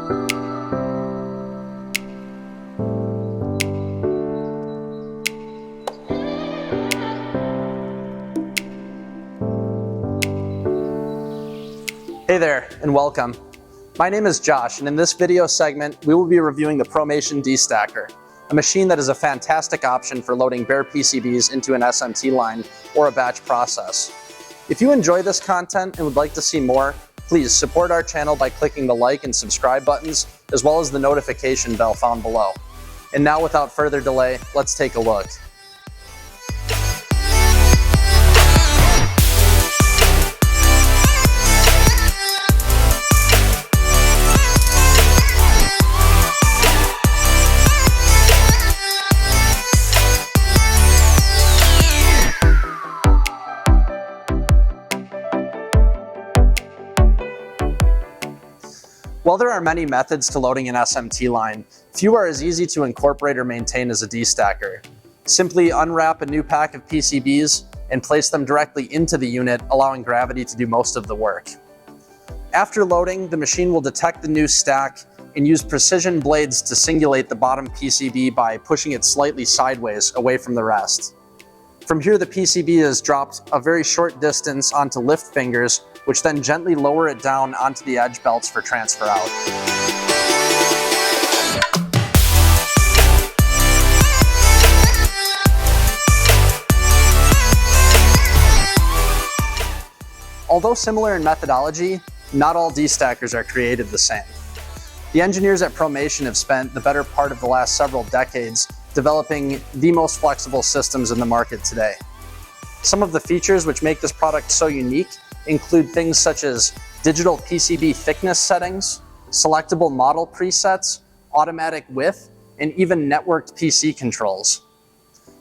Hey there, and welcome. My name is Josh, and in this video segment, we will be reviewing the Promation destacker, a machine that is a fantastic option for loading bare PCBs into an SMT line or a batch process. If you enjoy this content and would like to see more, please support our channel by clicking the like and subscribe buttons, as well as the notification bell found below. And now, without further delay, let's take a look. While there are many methods to loading an SMT line, few are as easy to incorporate or maintain as a destacker. Simply unwrap a new pack of PCBs and place them directly into the unit, allowing gravity to do most of the work. After loading, the machine will detect the new stack and use precision blades to singulate the bottom PCB by pushing it slightly sideways away from the rest. From here, the PCB is dropped a very short distance onto lift fingers, which then gently lower it down onto the edge belts for transfer out. Although similar in methodology, not all destackers are created the same. The engineers at Promation have spent the better part of the last several decades developing the most flexible systems in the market today. Some of the features which make this product so unique include things such as digital PCB thickness settings, selectable model presets, automatic width, and even networked PC controls.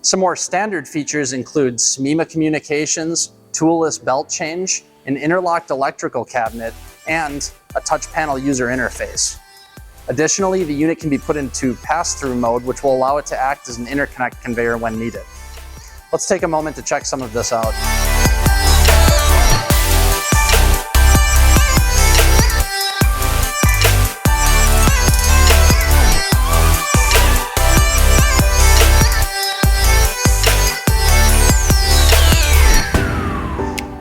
Some more standard features include SMEMA communications, toolless belt change, an interlocked electrical cabinet, and a touch panel user interface. Additionally, the unit can be put into pass-through mode, which will allow it to act as an interconnect conveyor when needed. Let's take a moment to check some of this out.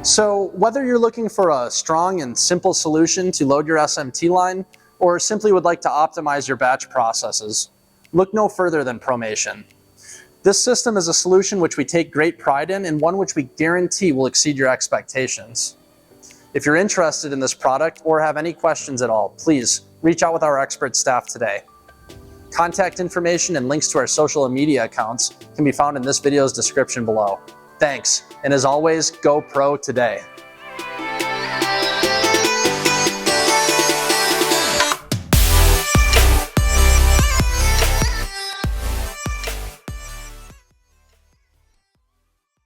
So whether you're looking for a strong and simple solution to load your SMT line, or simply would like to optimize your batch processes, look no further than Promation. This system is a solution which we take great pride in and one which we guarantee will exceed your expectations. If you're interested in this product or have any questions at all, please reach out with our expert staff today. Contact information and links to our social media accounts can be found in this video's description below. Thanks, and as always, go Pro today.